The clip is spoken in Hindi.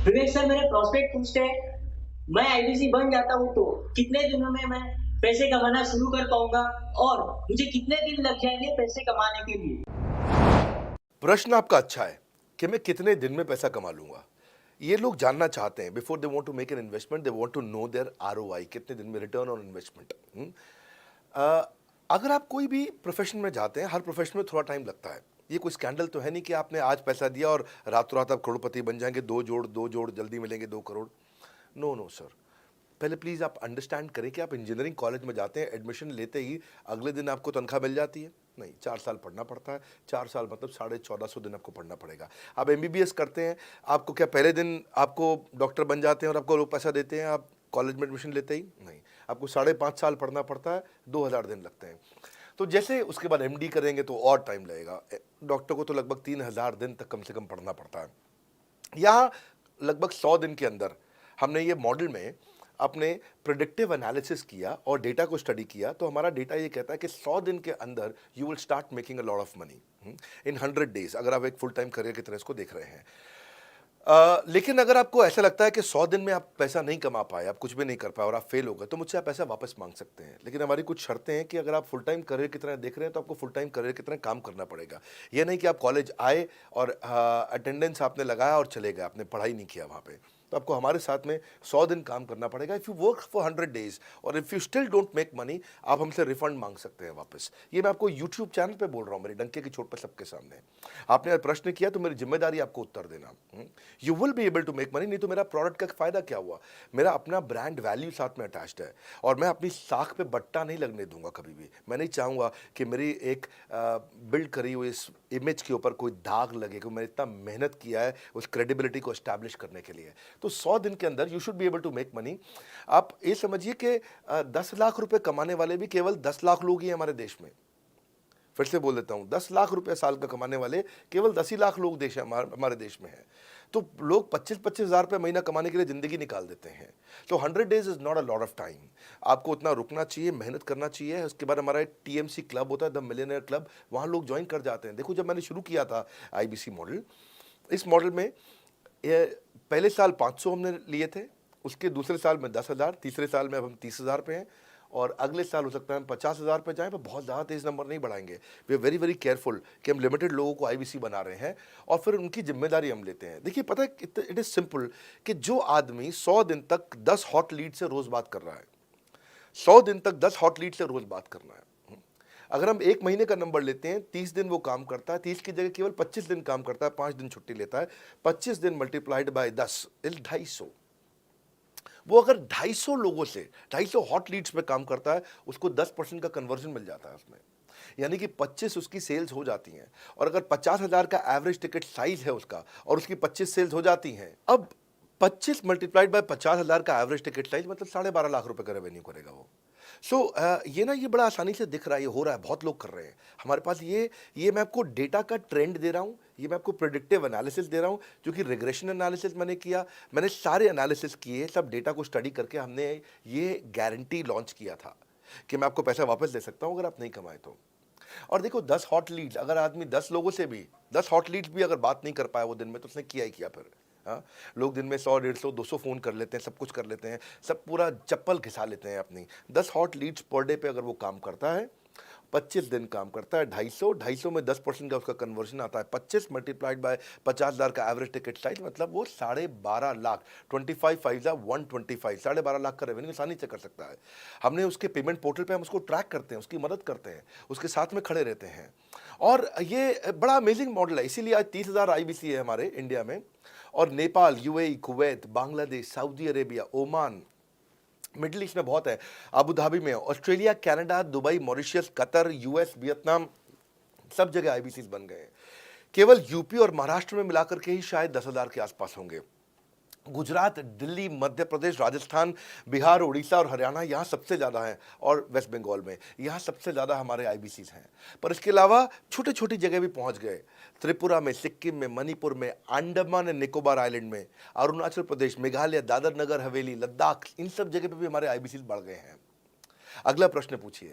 विवेक सर, मेरे प्रॉस्पेक्ट पूछते हैं, मैं आईबीसी बन जाता हूँ तो कितने दिनों में मैं पैसे कमाना शुरू कर पाऊंगा और मुझे कितने दिन लग जाएंगे पैसे कमाने के लिए? प्रश्न आपका अच्छा है कि मैं कितने दिन में पैसा कमा लूंगा। ये लोग जानना चाहते हैं before they want to make an investment, they want to know their ROI, कितने दिन में रिटर्न ऑन इन्वेस्टमेंट। अगर आप कोई भी प्रोफेशन में जाते हैं, हर प्रोफेशन में थोड़ा टाइम लगता है। ये कोई स्कैंडल तो है नहीं कि आपने आज पैसा दिया और रातों रात आप करोड़पति बन जाएंगे, दो जोड़ जल्दी मिलेंगे 2 करोड़। नो नो सर, पहले प्लीज़ आप अंडरस्टैंड करें कि आप इंजीनियरिंग कॉलेज में जाते हैं, एडमिशन लेते ही अगले दिन आपको तनख्वाह मिल जाती है? नहीं, 4 साल पढ़ना पड़ता है। 4 साल मतलब 1450 दिन आपको पढ़ना पड़ेगा। आप एमबीबीएस करते हैं, आपको क्या पहले दिन आपको डॉक्टर बन जाते हैं और आपको लोग पैसा देते हैं आप कॉलेज में एडमिशन लेते ही? नहीं, आपको 5.5 साल पढ़ना पड़ता है, 2000 दिन लगते हैं। तो जैसे उसके बाद एमडी करेंगे तो और टाइम लगेगा। डॉक्टर को तो लगभग 3000 दिन तक कम से कम पढ़ना पड़ता है। यहाँ लगभग 100 दिन के अंदर हमने ये मॉडल में अपने प्रिडिक्टिव एनालिसिस किया और डेटा को स्टडी किया, तो हमारा डेटा ये कहता है कि 100 दिन के अंदर you will start making a lot of money in 100 days, अगर आप एक फुल टाइम करियर की तरह इसको देख रहे हैं। लेकिन अगर आपको ऐसा लगता है कि 100 दिन में आप पैसा नहीं कमा पाए, आप कुछ भी नहीं कर पाए और आप फेल हो गए, तो मुझसे आप पैसा वापस मांग सकते हैं। लेकिन हमारी कुछ शर्तें हैं कि अगर आप फुल टाइम करियर की तरह देख रहे हैं तो आपको फुल टाइम करियर की तरह काम करना पड़ेगा। ये नहीं कि आप कॉलेज आए और अटेंडेंस आपने लगाया और चले गए, आपने पढ़ाई नहीं किया वहाँ पे। तो आपको हमारे साथ में 100 दिन काम करना पड़ेगा। If you work for 100 days और if you still don't make money, आप हमसे रिफंड मांग सकते हैं वापस। ये मैं आपको यूट्यूब चैनल पे बोल रहा हूँ, मेरे डंके की चोट पर सबके सामने। आपने प्रश्न किया तो मेरी जिम्मेदारी आपको उत्तर देना। You will be able to make money, नहीं तो मेरा प्रोडक्ट का फायदा क्या हुआ? मेरा अपना ब्रांड वैल्यू साथ में अटैच्ड है और मैं अपनी साख पे बट्टा नहीं लगने दूंगा कभी भी। मैं नहीं चाहूँगा कि मेरी एक बिल्ड करी हुई इस इमेज के ऊपर कोई दाग लगे, क्योंकि मैंने इतना मेहनत किया है उस क्रेडिबिलिटी को एस्टैब्लिश करने के लिए। तो 100 दिन के अंदर you should be able to make money. आप ये समझिए कि 10 लाख रुपए कमाने वाले भी केवल 10 लाख लोग ही हैं हमारे देश में। फिर से बोल देता हूँ, 10 लाख रुपए साल का कमाने वाले केवल 10 ही लाख लोग हमारे देश में हैं। तो लोग 25-25 हज़ार रुपये महीना कमाने के लिए ज़िंदगी निकाल देते हैं। तो 100 days is not a lot of time. आपको उतना रुकना चाहिए, मेहनत करना चाहिए। उसके बाद हमारा एक टीएमसी क्लब होता है, द मिलियनेयर क्लब, वहाँ लोग ज्वाइन कर जाते हैं। देखो, जब मैंने शुरू किया था आईबीसी मॉडल, इस मॉडल में पहले साल 500 हमने लिए थे, उसके दूसरे साल में 10,000, तीसरे साल में अब हम 30,000 पे हैं और अगले साल हो सकता है हम 50,000 पे जाएं, पर बहुत ज़्यादा तेज़ नंबर नहीं बढ़ाएंगे। We are very very careful कि हम लिमिटेड लोगों को आईबीसी बना रहे हैं और फिर उनकी जिम्मेदारी हम लेते हैं। देखिए, पता है इट इज़ सिंपल कि जो आदमी 100 दिन तक 10 हॉट लीड से रोज़ बात कर रहा है, 100 दिन तक 10 हॉट लीड से रोज़ बात करना है। अगर हम 1 महीने का नंबर लेते हैं, 30 दिन वो काम करता है, 30 की जगह केवल 25 दिन काम करता है, 5 दिन छुट्टी लेता है, 25 दिन मल्टीप्लाइड बाय 10 इज 250। वो अगर 250 लोगों से 250 हॉट लीड्स पे काम करता है, उसको 10% का कन्वर्जन मिल जाता है उसमें, यानी कि 25 उसकी सेल्स हो जाती हैं। और अगर 50,000 का एवरेज टिकट साइज है उसका और उसकी 25 सेल्स हो जाती हैं, अब 25 मल्टीप्लाइड बाय 50,000 का एवरेज टिकट साइज मतलब 12.5 लाख रुपए का रेवेन्यू करेगा वो। ये ना, ये बड़ा आसानी से दिख रहा है, ये हो रहा है, बहुत लोग कर रहे हैं हमारे पास। ये मैं आपको डेटा का ट्रेंड दे रहा हूँ, ये मैं आपको प्रेडिक्टिव एनालिसिस दे रहा हूँ, जो कि रिग्रेशन एनालिसिस मैंने किया। मैंने सारे एनालिसिस किए, सब डेटा को स्टडी करके हमने ये गारंटी लॉन्च किया था कि मैं आपको पैसा वापस दे सकता हूँ अगर आप नहीं कमाए तो। और देखो, 10 हॉट लीड्स, अगर आदमी 10 लोगों से भी 10 हॉट लीड्स भी अगर बात नहीं कर पाया वो दिन में, तो उसने किया ही किया फिर। हाँ, लोग दिन में 100, 150, 200 फ़ोन कर लेते हैं, सब कुछ कर लेते हैं, सब पूरा चप्पल घिसा लेते हैं अपनी। 10 हॉट लीड्स पर डे पे अगर वो काम करता है, 25 दिन काम करता है, 250 में 10% का उसका कन्वर्जन आता है, 25 मल्टीप्लाइड बाय 50,000 का एवरेज टिकट साइज, मतलब वो 12.5 लाख, 25 5 125, 12.5 लाख का रेवेन्यू आसानी से कर सकता है। हमने उसके पेमेंट पोर्टल पे हम उसको ट्रैक करते हैं, उसकी मदद करते हैं, उसके साथ में खड़े रहते हैं। और ये बड़ा अमेजिंग मॉडल है, इसीलिए आज 30,000 आईबीसी है हमारे इंडिया में। और Nepal, UAE, Kuwait, Bangladesh, Saudi Arabia, Oman, middle east में बहुत है, अबू धाबी में, Australia, Canada, Dubai, Mauritius, Qatar, US, Vietnam, सब जगह आईबीसीज बन गए हैं। केवल यूपी और महाराष्ट्र में मिलाकर के ही शायद 10,000 के आसपास होंगे। गुजरात, दिल्ली, मध्य प्रदेश, राजस्थान, बिहार, उड़ीसा और हरियाणा, यहाँ सबसे ज़्यादा हैं, और वेस्ट बंगाल में यहाँ सबसे ज़्यादा हमारे आईबीसीज हैं। पर इसके अलावा छोटी छोटी जगह भी पहुँच गए, त्रिपुरा में, सिक्किम में, मणिपुर में, अंडमान एंड निकोबार आइलैंड में, अरुणाचल प्रदेश, मेघालय, दादर नगर हवेली, लद्दाख, इन सब जगह पे भी हमारे आईबीसीज बढ़ गए हैं। अगला प्रश्न पूछिए।